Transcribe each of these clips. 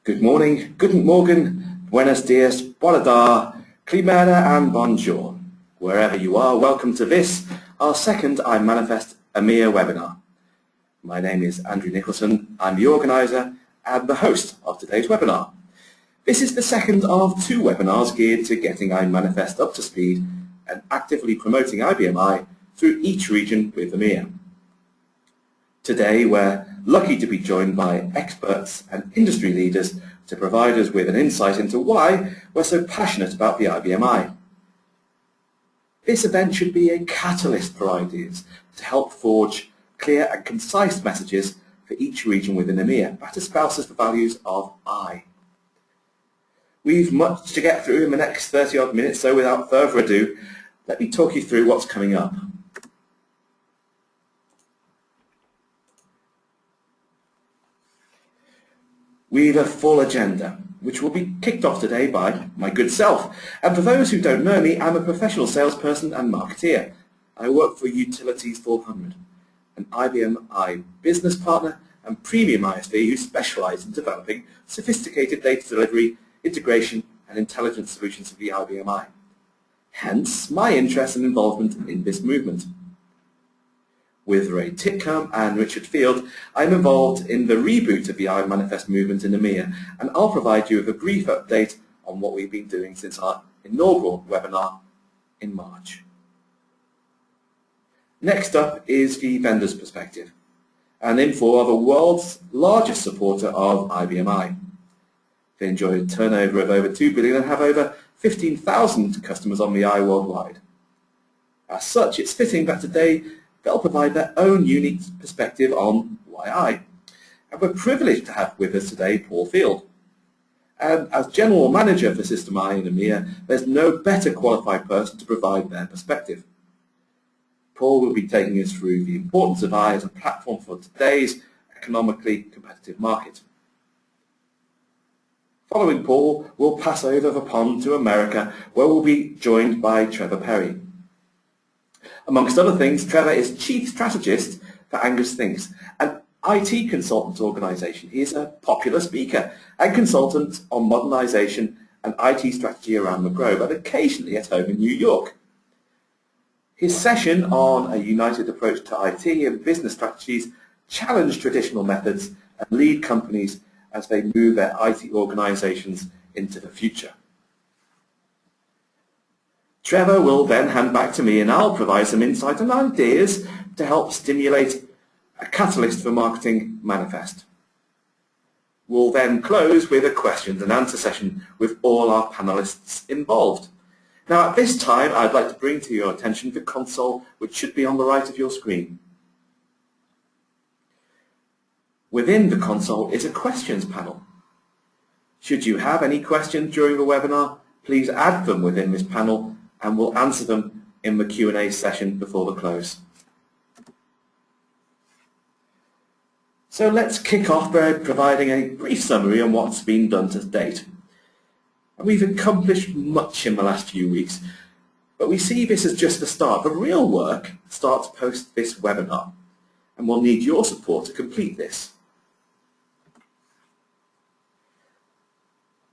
Good morning, guten Morgen, buenos dias, boa tarde, climata and bonjour. Wherever you are, welcome to this, our second iManifest EMEA webinar. My name is Andrew Nicholson. I'm the organiser and the host of today's webinar. This is the second of two webinars geared to getting iManifest up to speed and actively promoting IBM through each region with EMEA. Today we're lucky to be joined by experts and industry leaders to provide us with an insight into why we're so passionate about the IBM. This event should be a catalyst for ideas to help forge clear and concise messages for each region within EMEA that espouses the values of I. We've much to get through in the next 30 odd minutes, so without further ado, let me talk you through what's coming up. We've a full agenda, which will be kicked off today by my good self. And for those who don't know me, I'm a professional salesperson and marketeer. I work for Utilities 400, an IBM business partner and premium ISV who specialise in developing sophisticated data delivery, integration and intelligence solutions for the IBM. Hence my interest and involvement in this movement. With Ray Titcomb and Richard Field, I'm involved in the reboot of the iManifest movement in EMEA, and I'll provide you with a brief update on what we've been doing since our inaugural webinar in March. Next up is the vendor's perspective, and Infor are the world's largest supporter of IBM. They enjoy a turnover of over 2 billion and have over 15,000 customers on the worldwide. As such, it's fitting that today they'll provide their own unique perspective on why And we're privileged to have with us today Paul Field. And as General Manager for System I in EMEA, there's no better qualified person to provide their perspective. Paul will be taking us through the importance of I as a platform for today's economically competitive market. Following Paul, we'll pass over the pond to America, where we'll be joined by Trevor Perry. Amongst other things, Trevor is Chief Strategist for Angus Thinks, an IT consultant organisation. He is a popular speaker and consultant on modernisation and IT strategy around the globe, and occasionally at home in New York. His session on a united approach to IT and business strategies challenge traditional methods and lead companies as they move their IT organisations into the future. Trevor will then hand back to me and I'll provide some insight and ideas to help stimulate a catalyst for marketing manifest. We'll then close with a questions and answer session with all our panelists involved. Now at this time I'd like to bring to your attention the console which should be on the right of your screen. Within the console is a questions panel. Should you have any questions during the webinar, please add them within this panel and we'll answer them in the Q&A session before the close. So let's kick off by providing a brief summary on what's been done to date. And we've accomplished much in the last few weeks, but we see this as just the start. The real work starts post this webinar, and we'll need your support to complete this.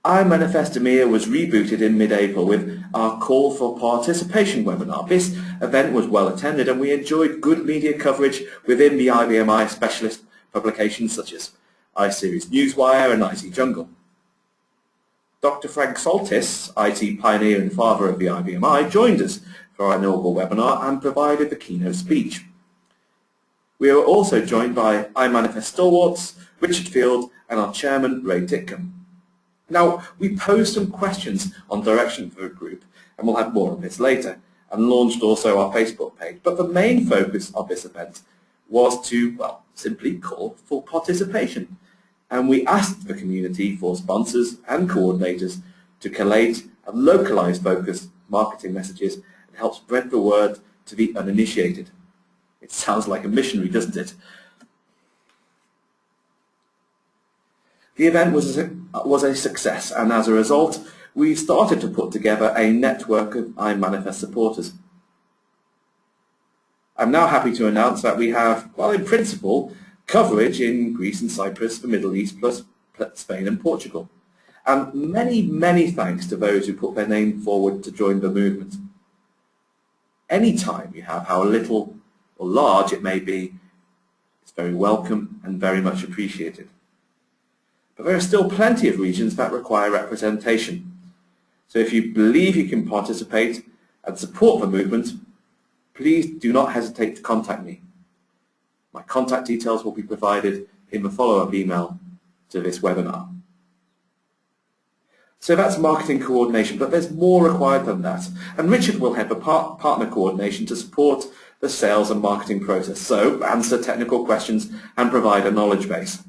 iManifest EMEA was rebooted in mid-April with our call for participation webinar. This event was well attended and we enjoyed good media coverage within the IBM specialist publications such as iSeries Newswire and IT Jungle. Dr. Frank Soltis, IT pioneer and father of the IBM joined us for our inaugural webinar and provided the keynote speech. We were also joined by iManifest stalwarts, Richard Field and our chairman, Ray Titcomb. Now, we posed some questions on direction for the group, and we'll have more on this later, and launched also our Facebook page. But the main focus of this event was to, well, simply call for participation. And we asked the community for sponsors and coordinators to collate and localize focused marketing messages and help spread the word to the uninitiated. It sounds like a missionary, doesn't it? The event was a success, and as a result, we started to put together a network of iManifest supporters. I'm now happy to announce that we have, well, in principle, coverage in Greece and Cyprus, the Middle East, plus Spain and Portugal. And many, many thanks to those who put their name forward to join the movement. Any time you have, how little or large it may be, it's very welcome and very much appreciated. But there are still plenty of regions that require representation. So if you believe you can participate and support the movement, please do not hesitate to contact me. My contact details will be provided in the follow-up email to this webinar. So that's marketing coordination, but there's more required than that. And Richard will head the partner coordination to support the sales and marketing process, so answer technical questions and provide a knowledge base.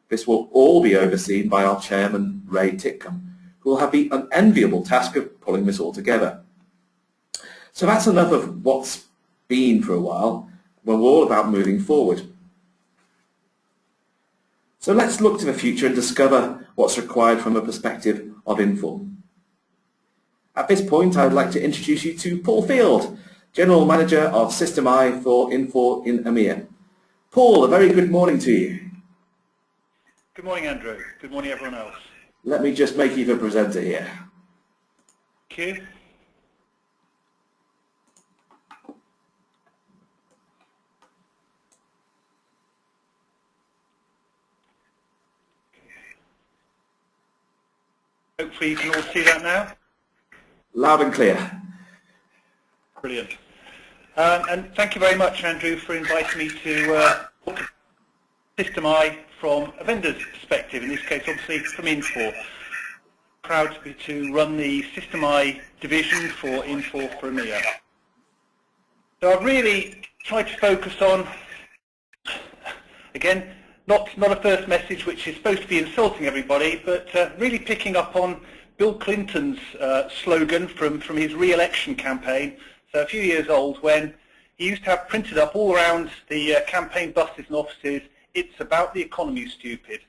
This will all be overseen by our chairman, Ray Titcombe, who will have the unenviable task of pulling this all together. So that's enough of what's been for a while, when we're all about moving forward. So let's look to the future and discover what's required from the perspective of Infor. At this point, I'd like to introduce you to Paul Field, General Manager of System I for Infor in EMEA. Paul, a very good morning to you. Good morning, Andrew. Good morning, everyone else. Let me just make you the presenter here. Thank you. Hopefully you can all see that now. Loud and clear. Brilliant. And thank you very much, Andrew, for inviting me to talk System I from a vendor's perspective, in this case obviously from Infor. Proud to run the System I division for Infor for EMEA. So I've really tried to focus on, again, not a first message which is supposed to be insulting everybody, but really picking up on Bill Clinton's slogan from his re-election campaign, so a few years old, when he used to have printed up all around the campaign buses and offices, "It's about the economy, stupid."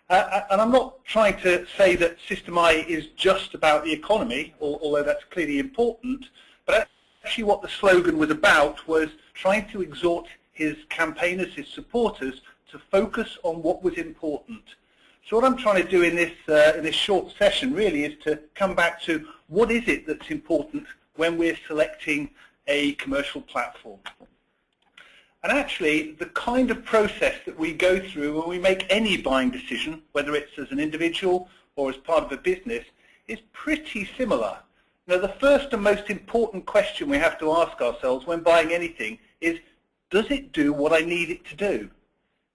And I'm not trying to say that System I is just about the economy, although that's clearly important, but actually what the slogan was about was trying to exhort his campaigners, his supporters, to focus on what was important. So what I'm trying to do in this short session really is to come back to what is it that's important when we're selecting a commercial platform. And actually, the kind of process that we go through when we make any buying decision, whether it's as an individual or as part of a business, is pretty similar. Now, the first and most important question we have to ask ourselves when buying anything is, does it do what I need it to do?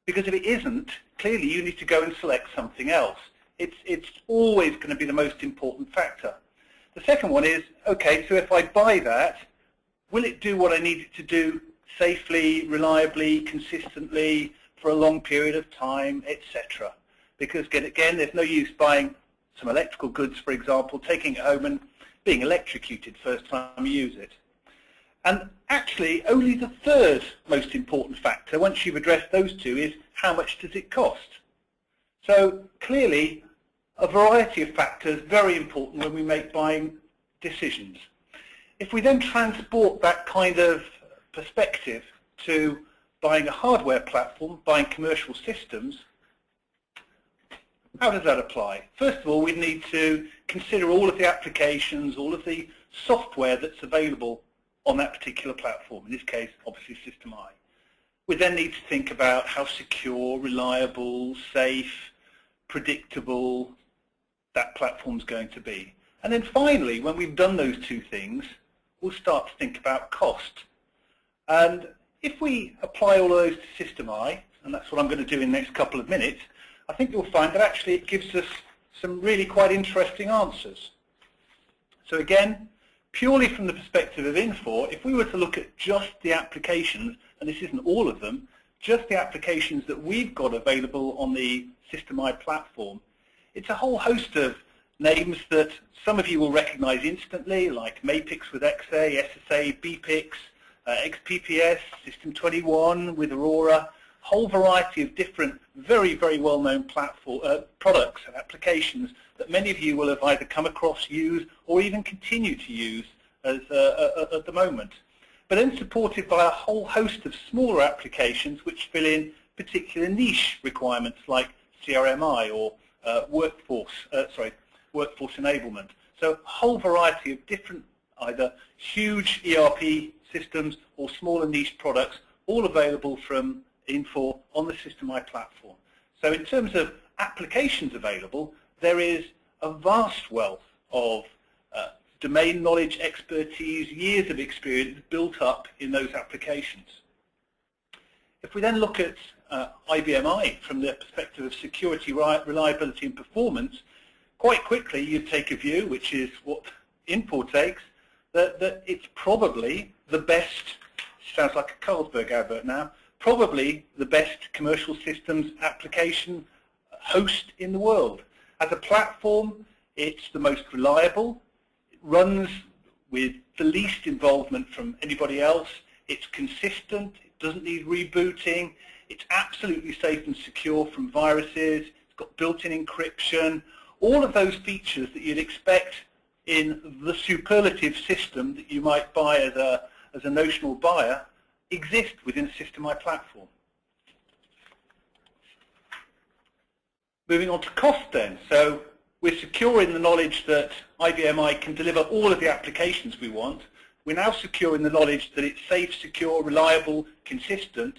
Because if it isn't, clearly you need to go and select something else. It's always going to be the most important factor. The second one is, okay, so if I buy that, will it do what I need it to do safely, reliably, consistently, for a long period of time, etc.? Because again, there's no use buying some electrical goods, for example, taking it home and being electrocuted first time you use it. And actually, only the third most important factor, once you've addressed those two, is how much does it cost? So clearly, a variety of factors very important when we make buying decisions. If we then transport that kind of perspective to buying a hardware platform, buying commercial systems, how does that apply? First of all, we need to consider all of the applications, all of the software that's available on that particular platform, in this case, obviously System I. We then need to think about how secure, reliable, safe, predictable that platform's going to be. And then finally, when we've done those two things, we'll start to think about cost. And if we apply all of those to System I, and that's what I'm going to do in the next couple of minutes, I think you'll find that actually it gives us some really quite interesting answers. So again, purely from the perspective of Infor, if we were to look at just the applications, and this isn't all of them, just the applications that we've got available on the System I platform, it's a whole host of names that some of you will recognize instantly, like Mapix with XA, SSA, BPix, XPPS, System 21 with Aurora, whole variety of different, very, very well-known platform products and applications that many of you will have either come across, used, or even continue to use as, at the moment. But then supported by a whole host of smaller applications which fill in particular niche requirements like CRMI or workforce enablement. So a whole variety of different either huge ERP systems or smaller niche products, all available from Infor on the SystemI platform. So in terms of applications available, there is a vast wealth of domain knowledge, expertise, years of experience built up in those applications. If we then look at IBM from the perspective of security, reliability and performance, quite quickly you take a view, which is what Infor takes, that it's probably the best, sounds like a Carlsberg advert now, probably the best commercial systems application host in the world. As a platform, it's the most reliable, it runs with the least involvement from anybody else, it's consistent, it doesn't need rebooting, it's absolutely safe and secure from viruses, it's got built-in encryption, all of those features that you'd expect in the superlative system that you might buy as a notional buyer exist within the SystemI platform. Moving on to cost then. So we're secure in the knowledge that IBM can deliver all of the applications we want. We're now secure in the knowledge that it's safe, secure, reliable, consistent.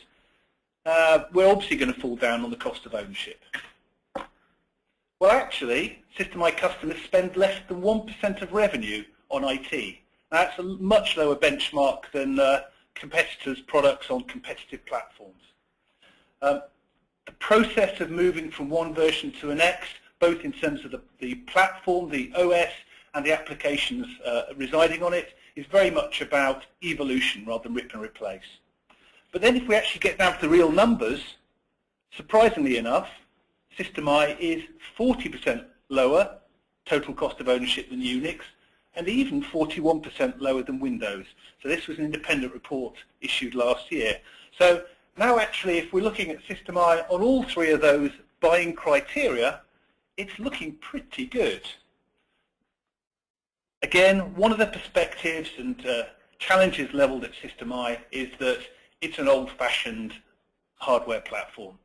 We're obviously going to fall down on the cost of ownership. Well, actually, SystemI customers spend less than 1% of revenue on IT. Now, that's a much lower benchmark than competitors' products on competitive platforms. The process of moving from one version to the next, both in terms of the platform, the OS, and the applications residing on it, is very much about evolution rather than rip and replace. But then if we actually get down to the real numbers, surprisingly enough, SystemI is 40% lower total cost of ownership than Unix, and even 41% lower than Windows. So this was an independent report issued last year. So now actually, if we're looking at SystemI on all three of those buying criteria, it's looking pretty good. Again, one of the perspectives and challenges leveled at SystemI is that it's an old-fashioned hardware platform.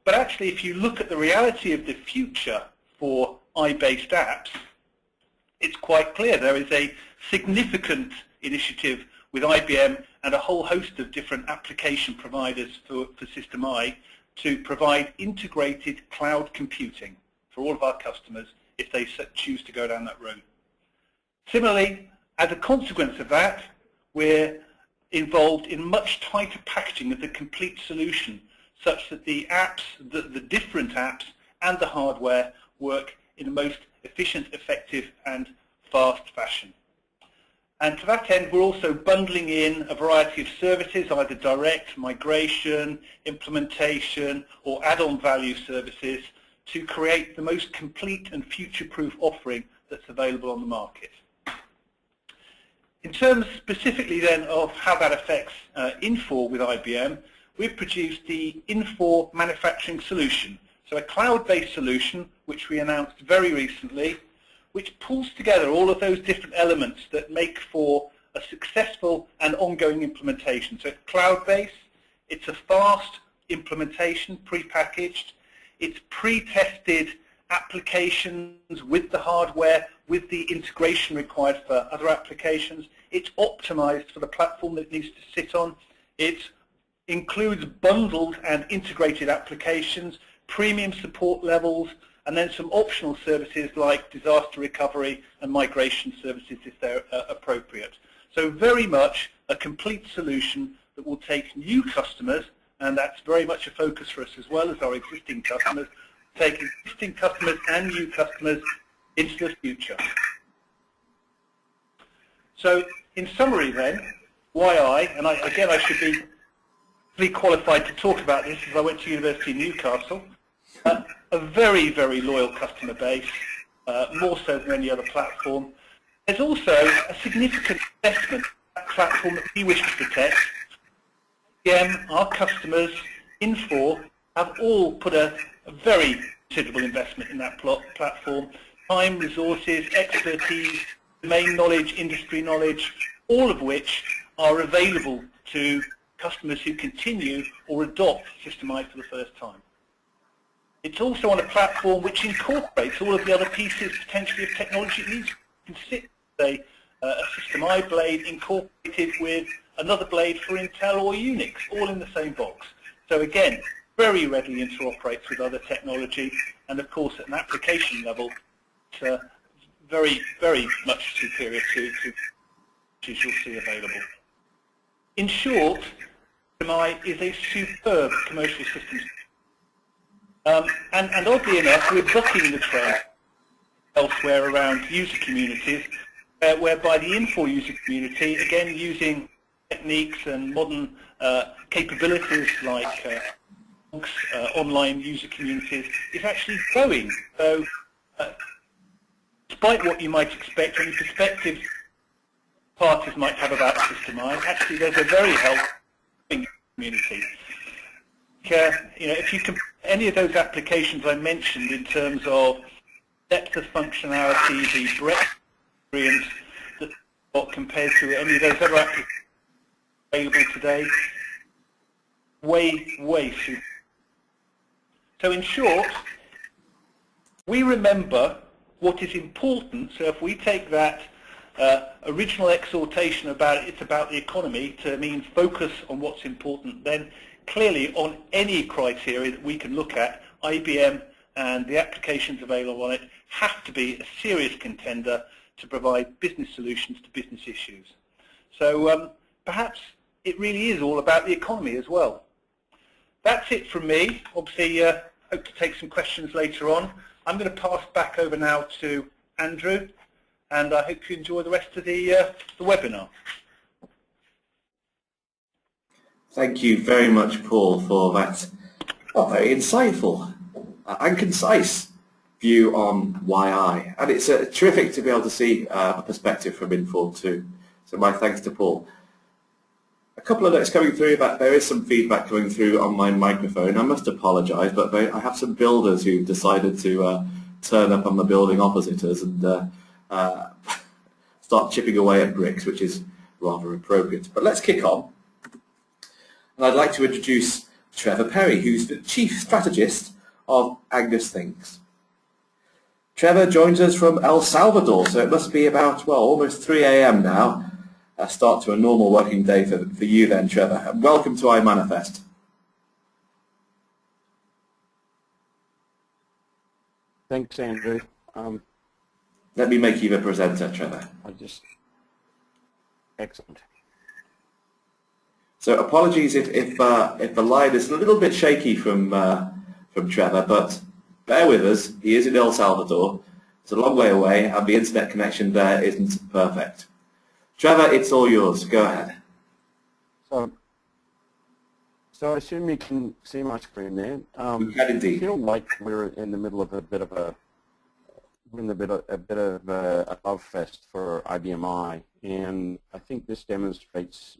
But actually, if you look at the reality of the future for i-based apps, it's quite clear. There is a significant initiative with IBM and a whole host of different application providers for SystemI to provide integrated cloud computing for all of our customers if they choose to go down that road. Similarly, as a consequence of that, we're involved in much tighter packaging of the complete solution, such that the apps, the different apps and the hardware work in the most efficient, effective and fast fashion. And to that end, we're also bundling in a variety of services, either direct, migration, implementation or add-on value services to create the most complete and future-proof offering that's available on the market. In terms specifically then of how that affects Infor with IBM, we've produced the Infor manufacturing solution. So a cloud-based solution, which we announced very recently, which pulls together all of those different elements that make for a successful and ongoing implementation. So it's cloud-based, it's a fast implementation, pre-packaged, it's pre-tested applications with the hardware, with the integration required for other applications. It's optimized for the platform that it needs to sit on. It includes bundled and integrated applications, premium support levels, and then some optional services like disaster recovery and migration services if they're appropriate. So very much a complete solution that will take new customers, and that's very much a focus for us as well as our existing customers, take existing customers and new customers into the future. So in summary then, again I should be fully qualified to talk about this as I went to University of Newcastle, a very, very loyal customer base, more so than any other platform. There's also a significant investment in that platform that we wish to protect. Again, our customers, Infor, have all put a very considerable investment in that platform. Time, resources, expertise, domain knowledge, industry knowledge, all of which are available to customers who continue or adopt SystemI for the first time. It's also on a platform which incorporates all of the other pieces potentially of technology it needs. You can sit with a System I blade incorporated with another blade for Intel or Unix, all in the same box. So again, very readily interoperates with other technology, and of course at an application level, it's very, very much superior to which you'll see available. In short, EMEA is a superb commercial systems. And oddly enough, we're bucking the trend elsewhere around user communities, whereby the Infor user community, again using techniques and modern capabilities like online user communities, is actually growing. So, despite what you might expect, any perspectives parties might have about System I, actually there's a very healthy community. If you compare any of those applications I mentioned in terms of depth of functionality, the breadth of experience that what compared to any of those other applications available today, way superior. So in short, we remember what is important. So if we take that original exhortation about it's about the economy to mean focus on what's important, then clearly on any criteria that we can look at, IBM and the applications available on it have to be a serious contender to provide business solutions to business issues. So perhaps it really is all about the economy as well. That's it from me. Obviously, hope to take some questions later on. I'm going to pass back over now to Andrew, and I hope you enjoy the rest of the webinar. Thank you very much, Paul, for that very insightful and concise view on YI. And it's terrific to be able to see a perspective from Infor too. So my thanks to Paul. A couple of notes coming through, but there is some feedback coming through on my microphone. I must apologise, but I have some builders who decided to turn up on the building opposite us and start chipping away at bricks, which is rather appropriate. But let's kick on. And I'd like to introduce Trevor Perry, who's the Chief Strategist of Angus Thinks. Trevor joins us from El Salvador, so it must be about, well, almost 3 a.m. now. A start to a normal working day for you then, Trevor. And welcome to iManifest. Thanks, Andrew. Let me make you the presenter, Trevor. Excellent. So apologies if the line is a little bit shaky from Trevor, but bear with us. He is in El Salvador. It's a long way away, and the internet connection there isn't perfect. Trevor, it's all yours. Go ahead. So I assume you can see my screen there. We can indeed. I feel like we're in the middle of a bit of a love fest for IBM, and I think this demonstrates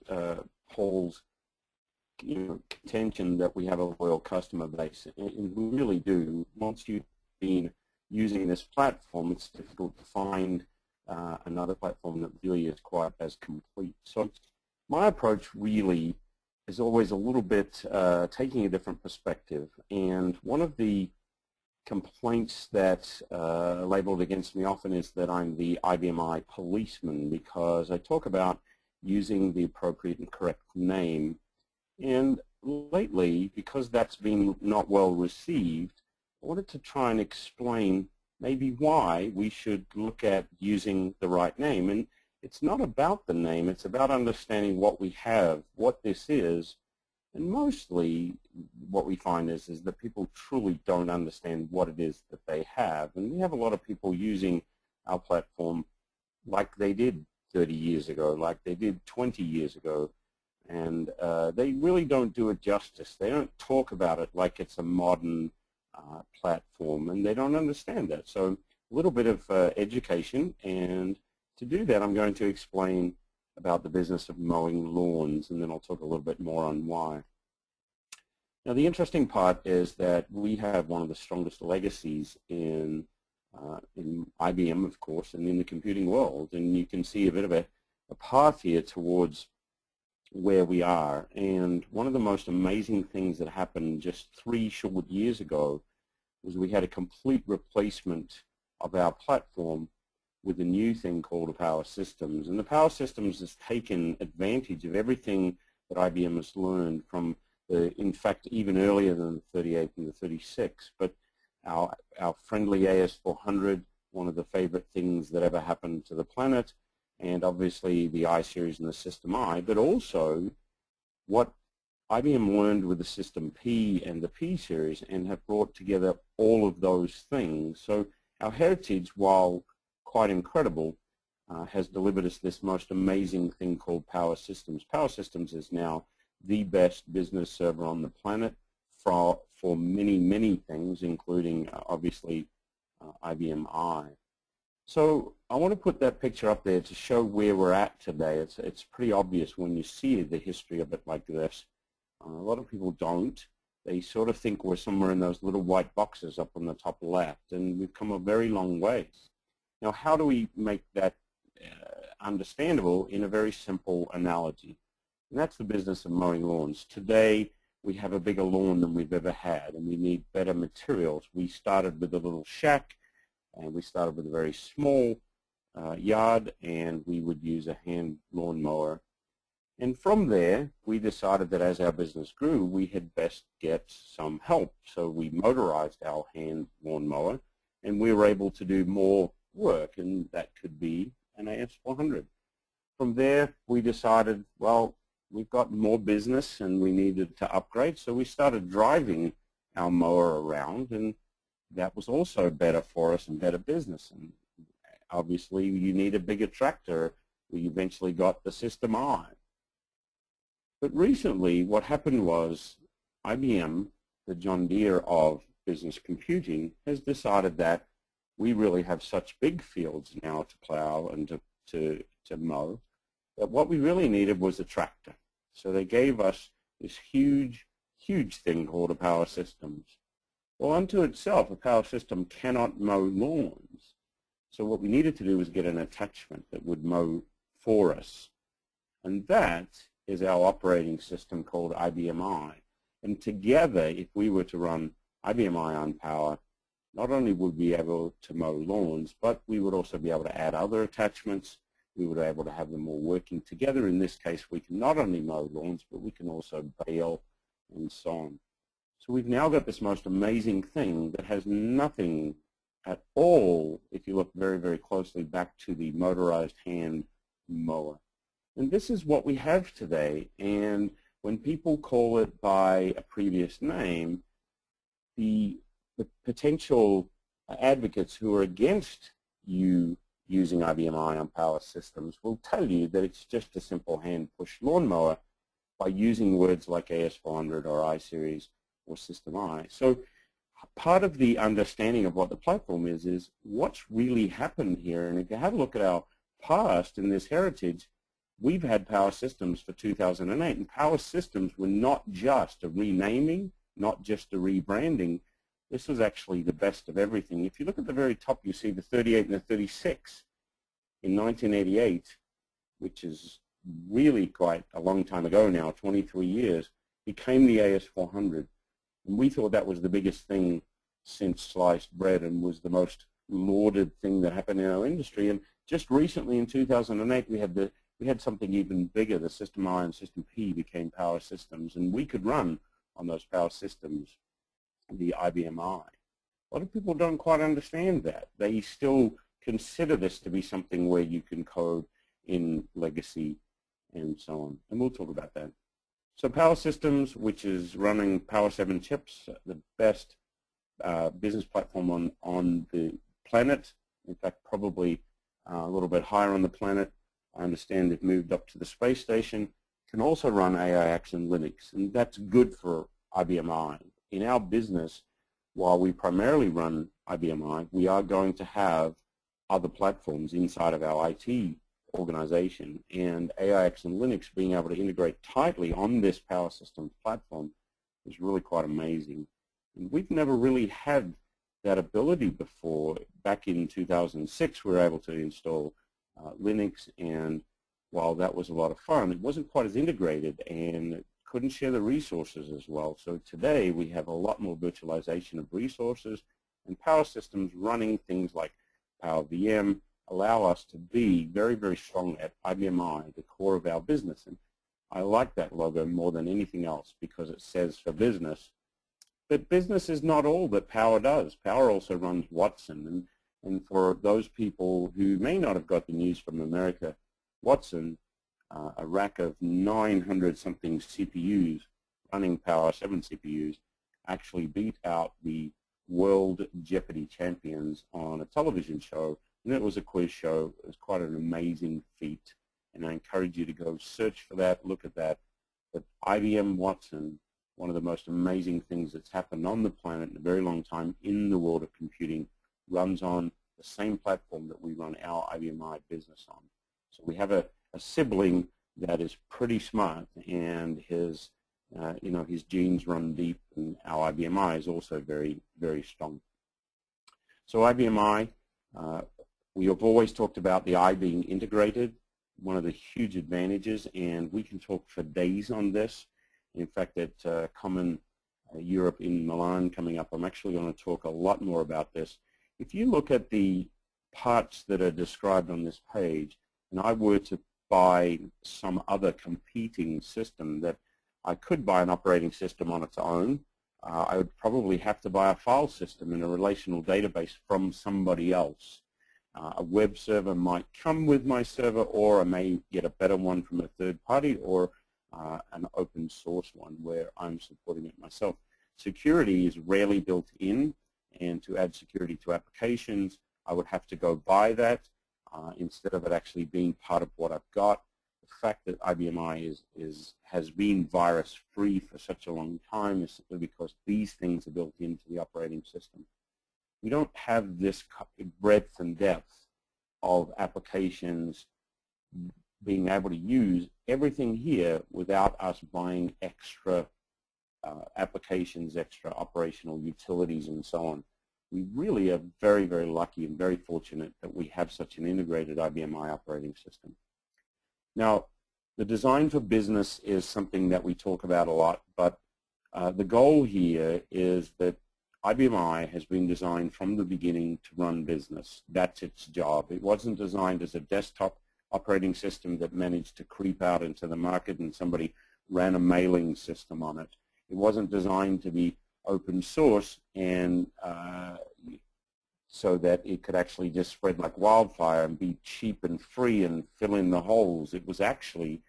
Paul's contention that we have a loyal customer base, and we really do. Once you've been using this platform, it's difficult to find another platform that really is quite as complete. So my approach really is always a little bit taking a different perspective, and one of the complaints that labeled against me often is that I'm the IBM policeman, because I talk about using the appropriate and correct name, and lately, because that's been not well received, I wanted to try and explain maybe why we should look at using the right name. And it's not about the name, it's about understanding what we have, what this is, and mostly what we find is that people truly don't understand what it is that they have. And we have a lot of people using our platform like they did 30 years ago, like they did 20 years ago, and they really don't do it justice. They don't talk about it like it's a modern platform, and they don't understand that. So a little bit of education, and to do that I'm going to explain about the business of mowing lawns, and then I'll talk a little bit more on why. Now the interesting part is that we have one of the strongest legacies in IBM, of course, and in the computing world, and you can see a bit of a path here towards where we are. And one of the most amazing things that happened just 3 short years ago was we had a complete replacement of our platform with a new thing called the Power Systems. And the Power Systems has taken advantage of everything that IBM has learned from in fact, even earlier than the 38 and the 36. But our friendly AS400, one of the favorite things that ever happened to the planet, and obviously the I series and the System I, but also what IBM learned with the System P and the P series and have brought together all of those things. So our heritage, while quite incredible, has delivered us this most amazing thing called Power Systems. Power Systems is now the best business server on the planet for many, many things, including obviously IBM I. So I want to put that picture up there to show where we're at today. It's pretty obvious when you see the history of it like this. A lot of people don't. They sort of think we're somewhere in those little white boxes up on the top left, and we've come a very long way. Now, how do we make that understandable in a very simple analogy? And that's the business of mowing lawns. Today, we have a bigger lawn than we've ever had, and we need better materials. We started with a little shack, and we started with a very small yard, and we would use a hand lawnmower. And from there, we decided that as our business grew, we had best get some help. So we motorized our hand lawnmower, and we were able to do more work, and that could be an AS400. From there, we decided, well, we've got more business and we needed to upgrade, so we started driving our mower around, and that was also better for us and better business. And obviously, you need a bigger tractor. We eventually got the System I. But recently, what happened was IBM, the John Deere of business computing, has decided that we really have such big fields now to plow and to mow, that what we really needed was a tractor. So they gave us this huge, huge thing called a Power Systems. Well, unto itself, a power system cannot mow lawns. So what we needed to do was get an attachment that would mow for us. And that is our operating system called IBM I. And together, if we were to run IBM I on Power, not only would we be able to mow lawns, but we would also be able to add other attachments. We would be able to have them all working together. In this case, we can not only mow lawns, but we can also bale and so on. So we've now got this most amazing thing that has nothing at all, if you look very, very closely, back to the motorized hand mower. And this is what we have today. And when people call it by a previous name, the potential advocates who are against you using IBM I on Power Systems will tell you that it's just a simple hand-push lawnmower by using words like AS400 or I series or System I. So part of the understanding of what the platform is what's really happened here. And if you have a look at our past in this heritage, we've had Power Systems for 2008. And Power Systems were not just a renaming, not just a rebranding. This was actually the best of everything. If you look at the very top, you see the 38 and the 36 in 1988, which is really quite a long time ago now, 23 years, became the AS400. And we thought that was the biggest thing since sliced bread and was the most lauded thing that happened in our industry. And just recently in 2008, we had something even bigger. The System I and System P became Power Systems, and we could run on those Power Systems the IBM I. A lot of people don't quite understand that. They still consider this to be something where you can code in legacy and so on. And we'll talk about that. So Power Systems, which is running Power 7 chips, the best business platform on the planet. In fact, probably a little bit higher on the planet. I understand they've moved up to the space station. Can also run AIX and Linux, and that's good for IBM I. In our business, while we primarily run IBM I, we are going to have other platforms inside of our IT organization, and AIX and Linux being able to integrate tightly on this Power Systems platform is really quite amazing. And we've never really had that ability before. Back in 2006, we were able to install Linux, and while that was a lot of fun, it wasn't quite as integrated and couldn't share the resources as well. So today we have a lot more virtualization of resources, and Power Systems running things like Power VM allow us to be very, very strong at IBM I, the core of our business. And I like that logo more than anything else because it says for business. But business is not all that Power does. Power also runs Watson. And for those people who may not have got the news from America, Watson, a rack of 900-something CPUs running Power 7 CPUs, actually beat out the World Jeopardy champions on a television show. And it was a quiz show. It was quite an amazing feat. And I encourage you to go search for that, look at that. But IBM Watson, one of the most amazing things that's happened on the planet in a very long time in the world of computing, runs on the same platform that we run our IBM I business on. So we have a sibling that is pretty smart, and his his genes run deep, and our IBM I is also very, very strong. So IBM I, we have always talked about the I being integrated, one of the huge advantages, and we can talk for days on this. In fact, at Common Europe in Milan coming up, I'm actually going to talk a lot more about this. If you look at the parts that are described on this page, and I were to buy some other competing system, that I could buy an operating system on its own, I would probably have to buy a file system and a relational database from somebody else. A web server might come with my server, or I may get a better one from a third party, or an open source one where I'm supporting it myself. Security is rarely built in, and to add security to applications, I would have to go buy that instead of it actually being part of what I've got. The fact that IBM I has been virus-free for such a long time is simply because these things are built into the operating system. We don't have this breadth and depth of applications being able to use everything here without us buying extra applications, extra operational utilities, and so on. We really are very, very lucky and very fortunate that we have such an integrated IBM I operating system. Now, the design for business is something that we talk about a lot, but the goal here is that IBM I has been designed from the beginning to run business. That's its job. It wasn't designed as a desktop operating system that managed to creep out into the market and somebody ran a mailing system on it. It wasn't designed to be open source and so that it could actually just spread like wildfire and be cheap and free and fill in the holes. It was actually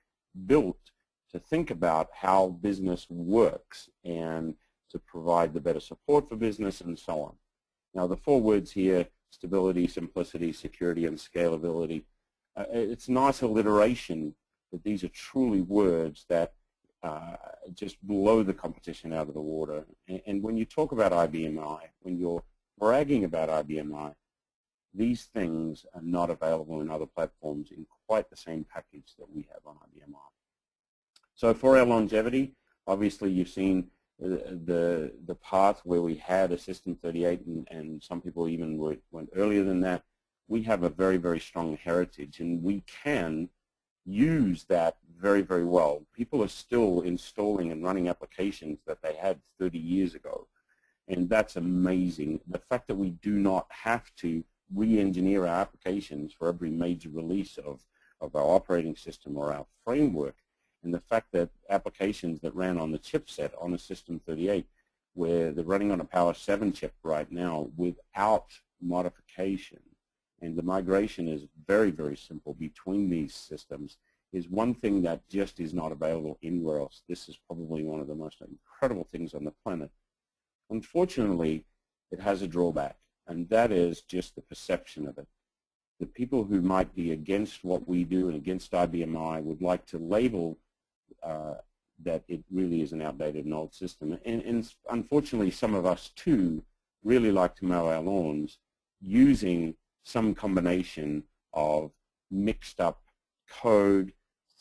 built to think about how business works and to provide the better support for business and so on. Now, the four words here, stability, simplicity, security, and scalability, it's nice alliteration, but these are truly words that just blow the competition out of the water. And when you talk about IBM I, when you're bragging about IBM I, these things are not available in other platforms in quite the same package that we have on IBM I. So for our longevity, obviously you've seen the path where we had a System 38, and some people even went earlier than that. We have a very, very strong heritage, and we can use that very, very well. People are still installing and running applications that they had 30 years ago, and that's amazing. The fact that we do not have to re-engineer our applications for every major release of our operating system or our framework, and the fact that applications that ran on the chipset on a System 38, where they're running on a Power 7 chip right now without modification, and the migration is very, very simple between these systems, is one thing that just is not available anywhere else. This is probably one of the most incredible things on the planet. Unfortunately, it has a drawback, and that is just the perception of it. The people who might be against what we do and against IBM I would like to label that it really is an outdated and old system. And unfortunately, some of us, too, really like to mow our lawns using some combination of mixed up code,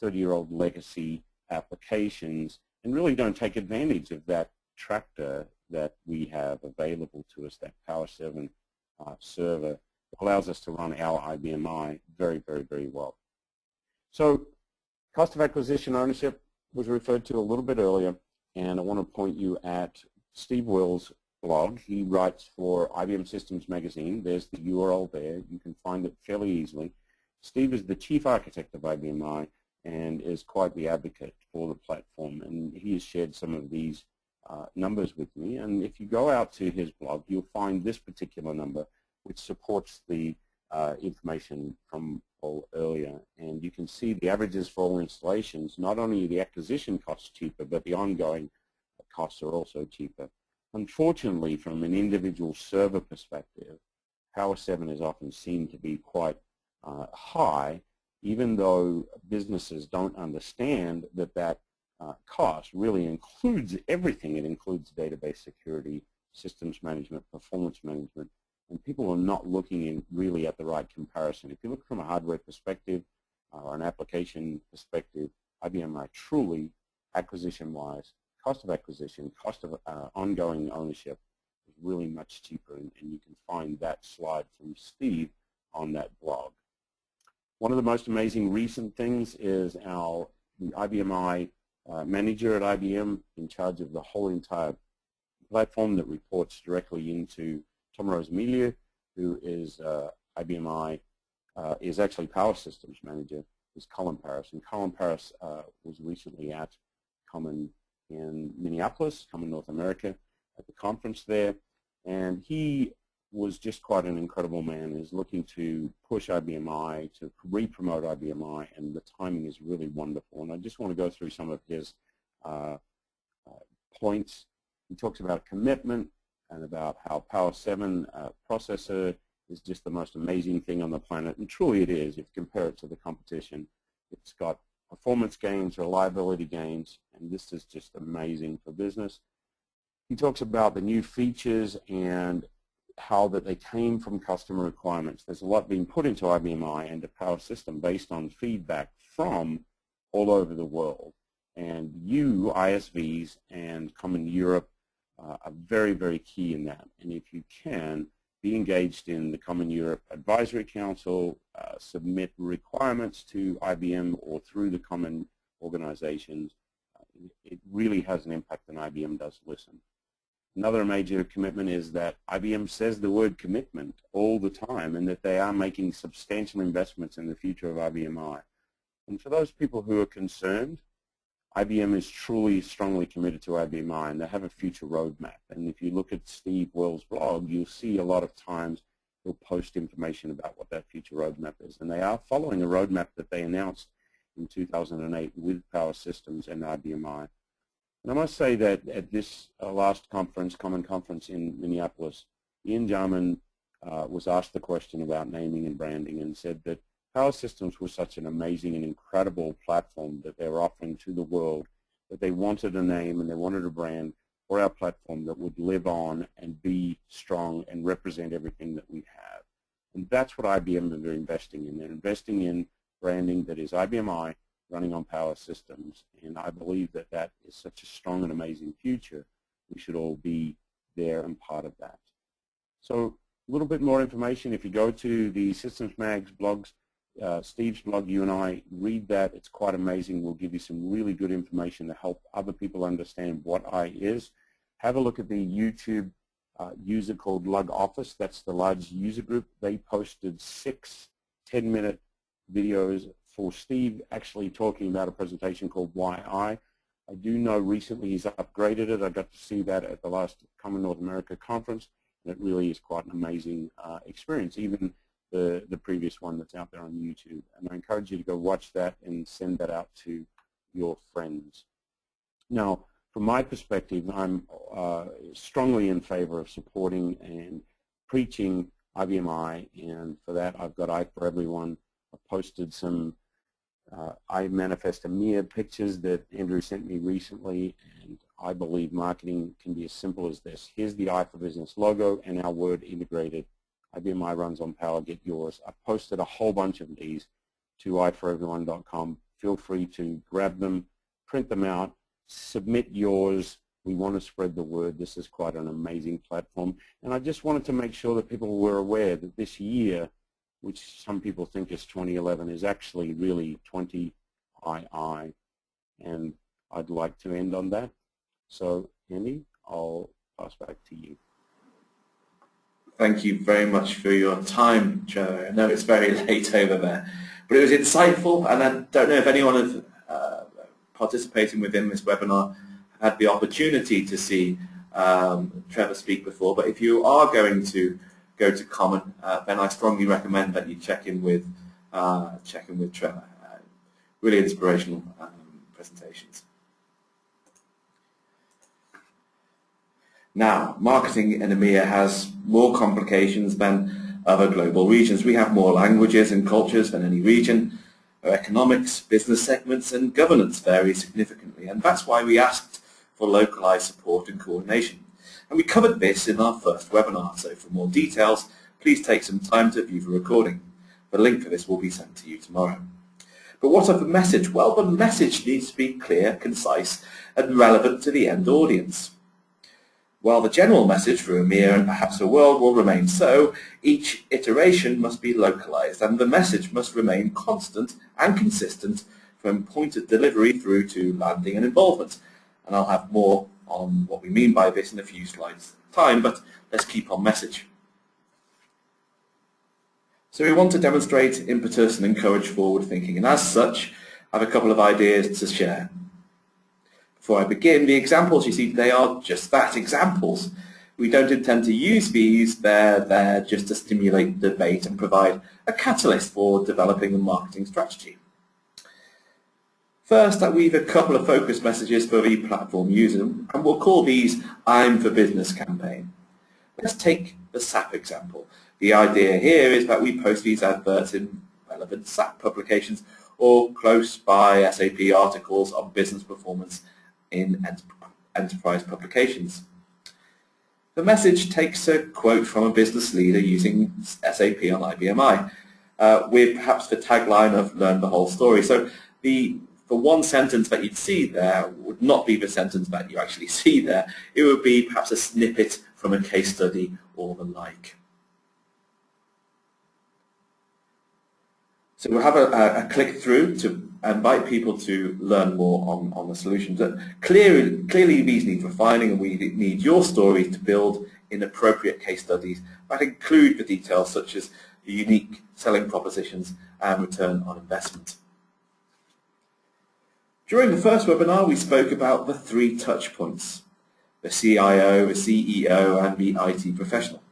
30-year-old legacy applications, and really don't take advantage of that tractor that we have available to us, that Power 7 server that allows us to run our IBM I very, very, very well. So cost of acquisition ownership, was referred to a little bit earlier, and I want to point you at Steve Will's blog. He writes for IBM Systems Magazine. There's the URL there. You can find it fairly easily. Steve is the chief architect of IBMI and is quite the advocate for the platform, and he has shared some of these numbers with me. And if you go out to his blog, you'll find this particular number, which supports the information from Paul earlier. And you can see the averages for all installations. Not only are the acquisition costs cheaper, but the ongoing costs are also cheaper. Unfortunately, from an individual server perspective, Power 7 is often seen to be quite high, even though businesses don't understand that that cost really includes everything. It includes database security, systems management, performance management, and people are not looking really at the right comparison. If you look from a hardware perspective or an application perspective, IBM are truly, acquisition-wise, cost of acquisition, cost of ongoing ownership is really much cheaper, and you can find that slide from Steve on that blog. One of the most amazing recent things is the IBMI manager at IBM in charge of the whole entire platform that reports directly into Tom Rose-Amelia, who is IBMI, is actually Power Systems manager, is Colin Paris. And Colin Paris was recently at Common in Minneapolis, Common North America, at the conference there. And he was just quite an incredible man. He's looking to push IBMI, to re-promote IBMI, and the timing is really wonderful. And I just want to go through some of his points. He talks about commitment and about how Power 7 processor is just the most amazing thing on the planet, and truly it is if you compare it to the competition. It's got performance gains, reliability gains, and this is just amazing for business. He talks about the new features and how that they came from customer requirements. There's a lot being put into IBMI and the Power System based on feedback from all over the world. And you, ISVs, and Common Europe are very, very key in that. And if you can, be engaged in the Common Europe Advisory Council, submit requirements to IBM or through the common organizations. It really has an impact, and IBM does listen. Another major commitment is that IBM says the word commitment all the time, and that they are making substantial investments in the future of IBMI. And for those people who are concerned, IBM is truly strongly committed to IBMI, and they have a future roadmap. And if you look at Steve Will's blog, you'll see a lot of times he'll post information about what that future roadmap is. And they are following a roadmap that they announced in 2008 with Power Systems and IBMI. And I must say that at this last conference, Common Conference in Minneapolis, Ian Jarman was asked the question about naming and branding and said that Power Systems was such an amazing and incredible platform that they were offering to the world, that they wanted a name and they wanted a brand for our platform that would live on and be strong and represent everything that we have. And that's what IBM are investing in. They're investing in branding that is IBMI running on Power Systems. And I believe that that is such a strong and amazing future. We should all be there and part of that. So a little bit more information. If you go to the Systems Mag's blogs, Steve's blog, you and I read that. It's quite amazing. We'll give you some really good information to help other people understand what I is. Have a look at the YouTube user called Lug Office. That's the large user group. They posted 6 10-minute videos for Steve actually talking about a presentation called Why I do know recently he's upgraded it. I got to see that at the last Common North America conference, and it really is quite an amazing experience, even the previous one that's out there on YouTube. And I encourage you to go watch that and send that out to your friends. Now, from my perspective, I'm strongly in favor of supporting and preaching IBMI, and for that I've got I for Everyone. I've posted some iManifest EMEA pictures that Andrew sent me recently, and I believe marketing can be as simple as this. Here's the I for Business logo and our word integrated. IBMI runs on Power, get yours. I've posted a whole bunch of these to iforeveryone.com. Feel free to grab them, print them out, submit yours. We want to spread the word. This is quite an amazing platform. And I just wanted to make sure that people were aware that this year, which some people think is 2011, is actually really 20II. And I'd like to end on that. So, Andy, I'll pass back to you. Thank you very much for your time, Trevor. I know it's very late over there, but it was insightful, and I don't know if anyone participating within this webinar had the opportunity to see Trevor speak before, but if you are going to go to Common, then I strongly recommend that you check in with Trevor. Really inspirational presentations. Now, marketing in EMEA has more complications than other global regions. We have more languages and cultures than any region. Our economics, business segments, and governance vary significantly, and that's why we asked for localized support and coordination. And we covered this in our first webinar, so for more details, please take some time to view the recording. The link for this will be sent to you tomorrow. But what of the message? Well, the message needs to be clear, concise, and relevant to the end audience. While the general message for EMEA and perhaps the world will remain so, each iteration must be localized, and the message must remain constant and consistent from point of delivery through to landing and involvement. And I'll have more on what we mean by this in a few slides' time, but let's keep on message. So we want to demonstrate impetus and encourage forward thinking, and as such, I have a couple of ideas to share. Before I begin, the examples you see today are just that, examples. We don't intend to use these, they're there just to stimulate debate and provide a catalyst for developing a marketing strategy. First, I weave a couple of focus messages for the platform user, and we'll call these I'm for Business campaign. Let's take the SAP example. The idea here is that we post these adverts in relevant SAP publications or close by SAP articles on business performance in enterprise publications. The message takes a quote from a business leader using SAP on IBM with perhaps the tagline of learn the whole story. So the one sentence that you'd see there would not be the sentence that you actually see there. It would be perhaps a snippet from a case study or the like. So we'll have a click through to invite people to learn more on the solutions. Clearly these need refining, and we need your story to build in appropriate case studies that include the details such as the unique selling propositions and return on investment. During the first webinar, we spoke about the 3 touch points: the CIO, the CEO, and the IT professional.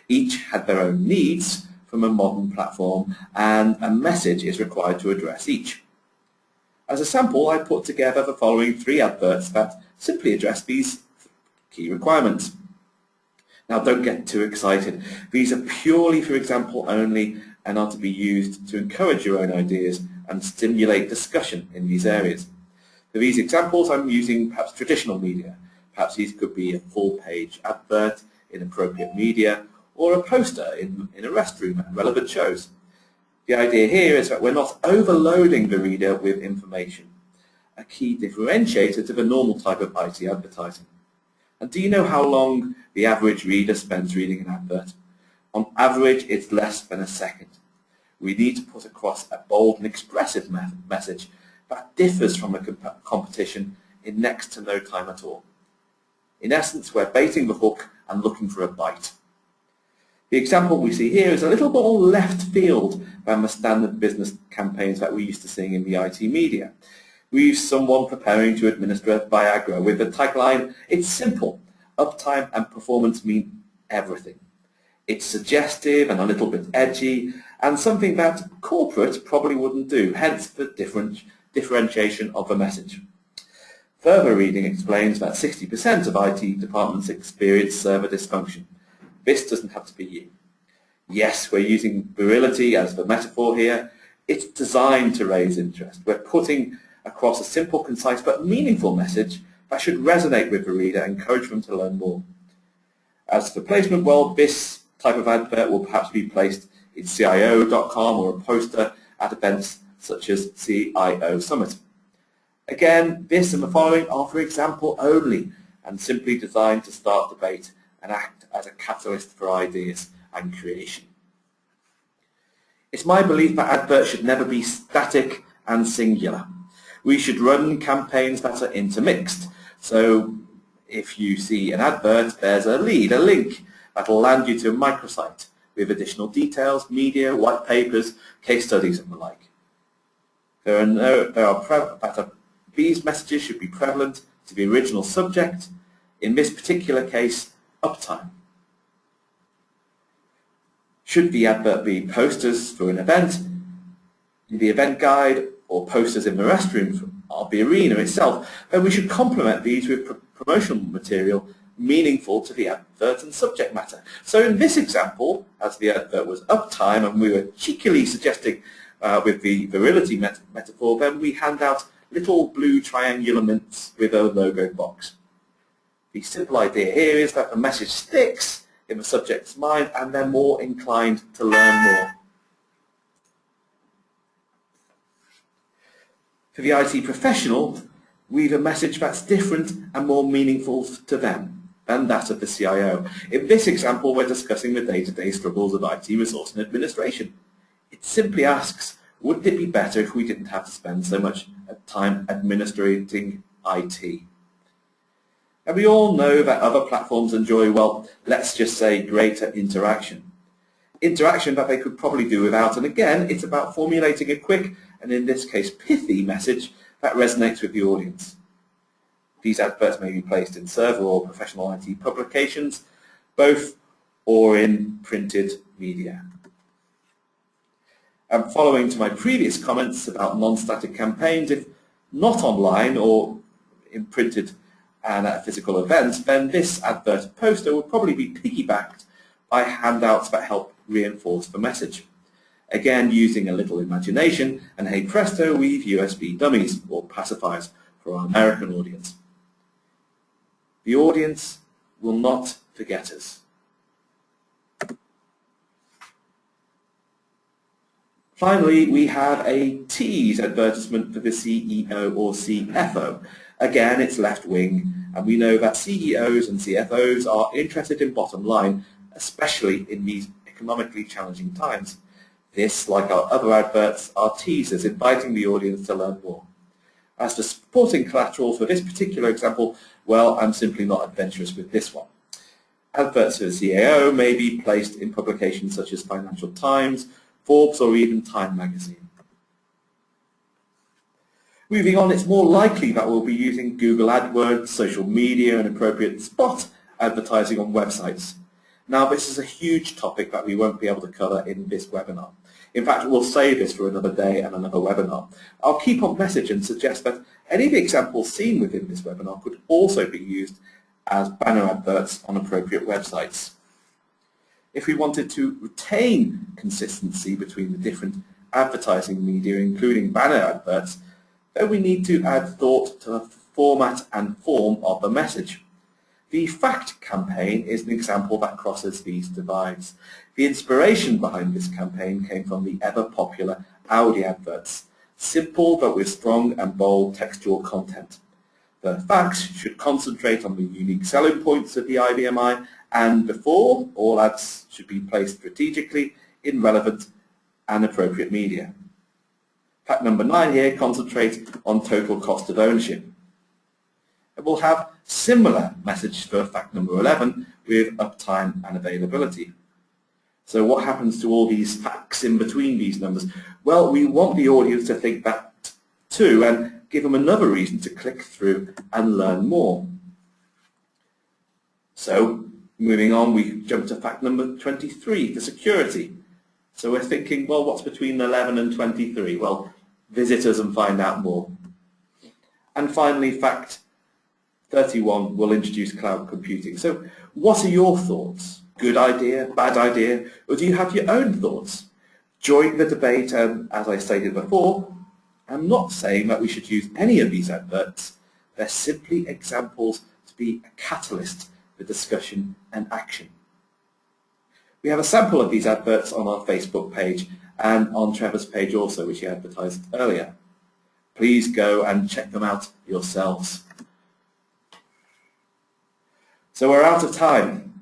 Each had their own needs from a modern platform, and a message is required to address each. As a sample, I put together the following 3 adverts that simply address these key requirements. Now, don't get too excited. These are purely for example only and are to be used to encourage your own ideas and stimulate discussion in these areas. For these examples, I'm using perhaps traditional media. Perhaps these could be a full-page advert in appropriate media, or a poster in a restroom at relevant shows. The idea here is that we're not overloading the reader with information, a key differentiator to the normal type of IT advertising. And do you know how long the average reader spends reading an advert? On average, it's less than a second. We need to put across a bold and expressive message that differs from the competition in next to no time at all. In essence, we're baiting the hook and looking for a bite. The example we see here is a little more left field than the standard business campaigns that we're used to seeing in the IT media. We use someone preparing to administer Viagra with the tagline, "It's simple, uptime and performance mean everything." It's suggestive and a little bit edgy, and something that corporate probably wouldn't do, hence the differentiation of the message. Further reading explains that 60% of IT departments experience server dysfunction. This doesn't have to be you. Yes, we're using virility as the metaphor here. It's designed to raise interest. We're putting across a simple, concise, but meaningful message that should resonate with the reader and encourage them to learn more. As for placement, well, this type of advert will perhaps be placed in CIO.com or a poster at events such as CIO Summit. Again, this and the following are for example only and simply designed to start debate and act as a catalyst for ideas and creation. It's my belief that adverts should never be static and singular. We should run campaigns that are intermixed. So if you see an advert, there's a lead, a link that will land you to a microsite with additional details, media, white papers, case studies and the like. These messages should be prevalent to the original subject, in this particular case, uptime. Should the advert be posters for an event, the event guide, or posters in the restroom of the arena itself, then we should complement these with promotional material meaningful to the advert and subject matter. So in this example, as the advert was uptime and we were cheekily suggesting with the virility metaphor, then we hand out little blue triangular mints with a logo box. The simple idea here is that the message sticks in the subject's mind and they're more inclined to learn more. For the IT professional, we have a message that's different and more meaningful to them than that of the CIO. In this example, we're discussing the day-to-day struggles of IT resource and administration. It simply asks, wouldn't it be better if we didn't have to spend so much time administrating IT? And we all know that other platforms enjoy, well, let's just say greater interaction. Interaction that they could probably do without, and again, it's about formulating a quick, and in this case pithy, message that resonates with the audience. These adverts may be placed in server or professional IT publications, both, or in printed media. And following to my previous comments about non-static campaigns, if not online or in printed and at physical events, then this advert poster would probably be piggybacked by handouts that help reinforce the message. Again, using a little imagination, and hey presto, we've USB dummies, or pacifiers, for our American audience. The audience will not forget us. Finally, we have a tease advertisement for the CEO or CFO. Again, it's left wing, and we know that CEOs and CFOs are interested in bottom line, especially in these economically challenging times. This, like our other adverts, are teasers inviting the audience to learn more. As for supporting collateral for this particular example, well, I'm simply not adventurous with this one. Adverts for the CAO may be placed in publications such as Financial Times, Forbes, or even Time magazine. Moving on, it's more likely that we'll be using Google AdWords, social media, and appropriate spot advertising on websites. Now, this is a huge topic that we won't be able to cover in this webinar. In fact, we'll save this for another day and another webinar. I'll keep on message and suggest that any of the examples seen within this webinar could also be used as banner adverts on appropriate websites. If we wanted to retain consistency between the different advertising media, including banner adverts, then we need to add thought to the format and form of the message. The fact campaign is an example that crosses these divides. The inspiration behind this campaign came from the ever-popular Audi adverts, simple but with strong and bold textual content. The facts should concentrate on the unique selling points of the IBM I, and before, all ads should be placed strategically in relevant and appropriate media. Fact number 9 here concentrates on total cost of ownership. And we'll have similar message for fact number 11 with uptime and availability. So what happens to all these facts in between these numbers? Well, we want the audience to think that too and give them another reason to click through and learn more. So moving on, we jump to fact number 23 for security. So we're thinking, well, what's between 11 and 23? Well, visit us and find out more. And finally, fact 31 will introduce cloud computing. So what are your thoughts? Good idea, bad idea, or do you have your own thoughts? Join the debate, and as I stated before, I'm not saying that we should use any of these adverts. They're simply examples to be a catalyst for discussion and action. We have a sample of these adverts on our Facebook page and on Trevor's page also, which he advertised earlier. Please go and check them out yourselves. So we're out of time.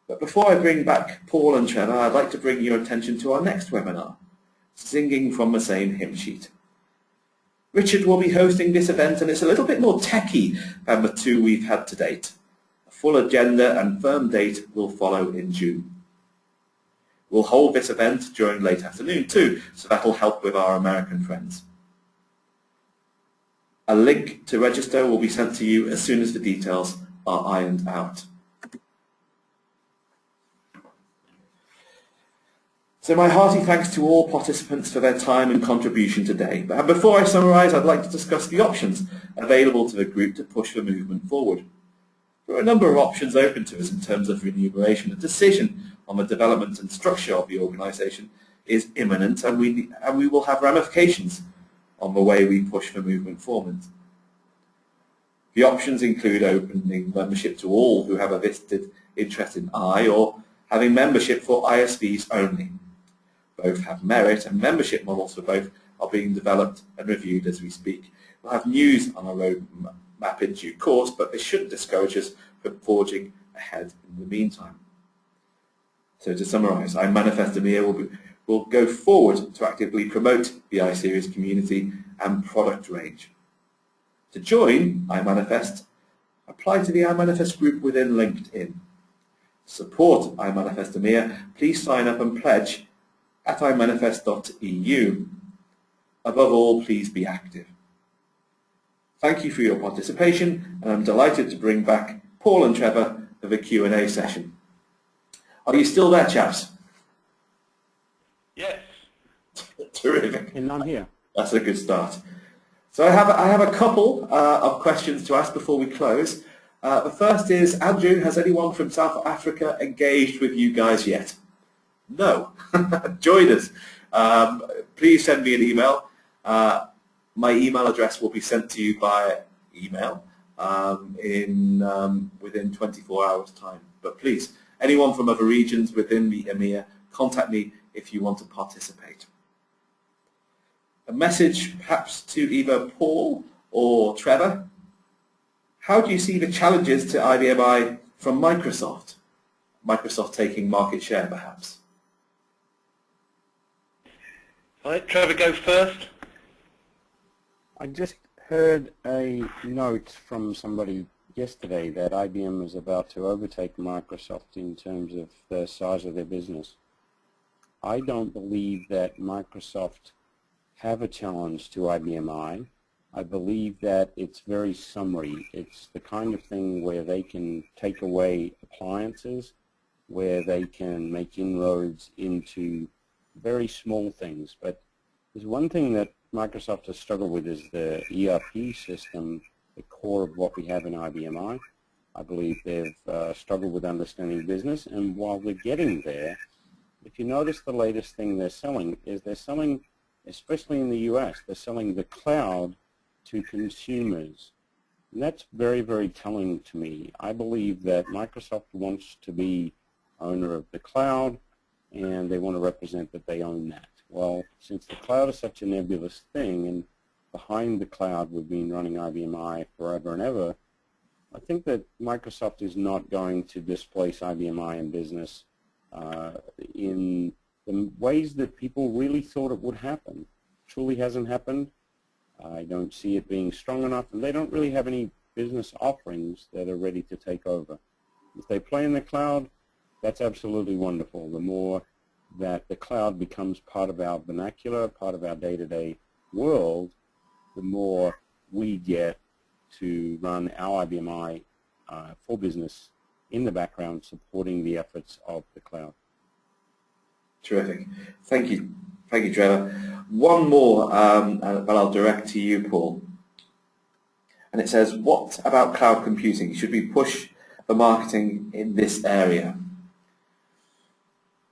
But before I bring back Paul and Trevor, I'd like to bring your attention to our next webinar, Singing from the Same Hymn Sheet. Richard will be hosting this event, and it's a little bit more techy than the two we've had to date. A full agenda and firm date will follow in June. We'll hold this event during late afternoon too, so that'll help with our American friends. A link to register will be sent to you as soon as the details are ironed out. So my hearty thanks to all participants for their time and contribution today. But before I summarise, I'd like to discuss the options available to the group to push the movement forward. There are a number of options open to us in terms of remuneration. A decision on the development and structure of the organisation is imminent, and we will have ramifications on the way we push the movement forward. The options include opening membership to all who have a vested interest in I, or having membership for ISVs only. Both have merit, and membership models for both are being developed and reviewed as we speak. We'll have news on our roadmap in due course, but this shouldn't discourage us from forging ahead in the meantime. So to summarise, iManifest EMEA will go forward to actively promote the iSeries community and product range. To join iManifest, apply to the iManifest group within LinkedIn. Support iManifest EMEA, please sign up and pledge at iManifest.eu. Above all, please be active. Thank you for your participation, and I'm delighted to bring back Paul and Trevor for the Q&A session. Are you still there, chaps? Yes. Terrific. And I'm here. That's a good start. So I have a couple of questions to ask before we close. The first is, Andrew, has anyone from South Africa engaged with you guys yet? No. Join us. Please send me an email. My email address will be sent to you by email within 24 hours' time. But please, anyone from other regions within the EMEA, contact me if you want to participate. A message perhaps to either Paul or Trevor. How do you see the challenges to IBM from Microsoft? Microsoft taking market share perhaps? I'll let Trevor go first. I just heard a note from somebody yesterday that IBM is about to overtake Microsoft in terms of the size of their business. I don't believe that Microsoft have a challenge to IBM. I believe that it's very summary. It's the kind of thing where they can take away appliances, where they can make inroads into very small things. But there's one thing that Microsoft has struggled with is the ERP system, the core of what we have in IBM. I believe they've struggled with understanding business, and while they're getting there, if you notice the latest thing they're selling is they're selling, especially in the US, they're selling the cloud to consumers. And that's very, very telling to me. I believe that Microsoft wants to be owner of the cloud, and they want to represent that they own that. Well, since the cloud is such a nebulous thing, and behind the cloud we've been running IBM forever and ever, I think that Microsoft is not going to displace IBM in business in the ways that people really thought it would happen. Truly hasn't happened. I don't see it being strong enough, and they don't really have any business offerings that are ready to take over. If they play in the cloud, that's absolutely wonderful. The more that the cloud becomes part of our vernacular, part of our day-to-day world, the more we get to run our IBM for business in the background, supporting the efforts of the cloud. Terrific. Thank you. Thank you, Trevor. One more, but I'll direct to you, Paul. And it says, what about cloud computing? Should we push the marketing in this area?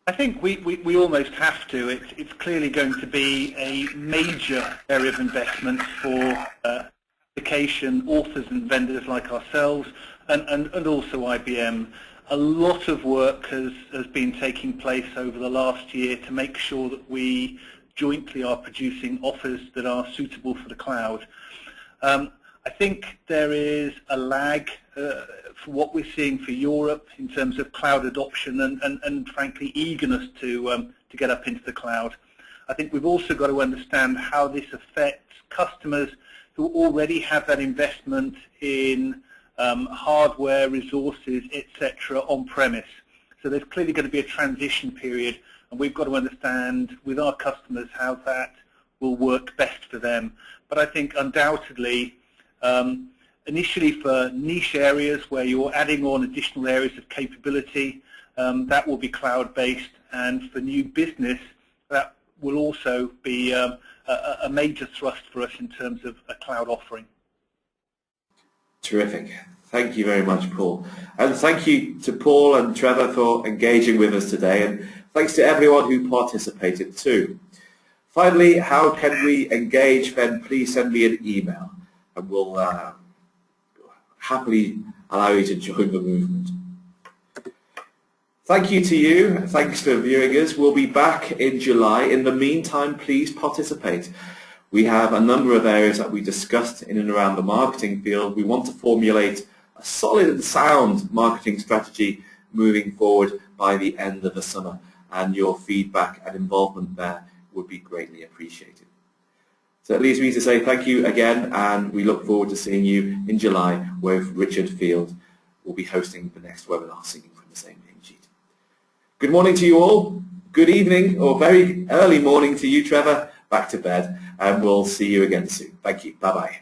I think we almost have to. It's clearly going to be a major area of investment for application authors and vendors like ourselves, and also IBM. A lot of work has been taking place over the last year to make sure that we jointly are producing offers that are suitable for the cloud. I think there is a lag for what we're seeing for Europe in terms of cloud adoption and frankly eagerness to get up into the cloud. I think we've also got to understand how this affects customers who already have that investment in hardware, resources, etc. on-premise. So there's clearly going to be a transition period, and we've got to understand with our customers how that will work best for them. But I think undoubtedly, initially for niche areas where you're adding on additional areas of capability, that will be cloud-based, and for new business, that will also be a major thrust for us in terms of a cloud offering. Terrific. Thank you very much, Paul. And thank you to Paul and Trevor for engaging with us today, and thanks to everyone who participated too. Finally, how can we engage? Then please send me an email, and we'll happily allow you to join the movement. Thank you to you. Thanks for viewing us. We'll be back in July. In the meantime, please participate. We have a number of areas that we discussed in and around the marketing field. We want to formulate a solid and sound marketing strategy moving forward by the end of the summer, and your feedback and involvement there would be greatly appreciated. So it leaves me to say thank you again, and we look forward to seeing you in July, where Richard Field will be hosting the next webinar, Singing from the Same Hymn Sheet. Good morning to you all. Good evening, or very early morning to you, Trevor. Back to bed, and we'll see you again soon. Thank you. Bye-bye.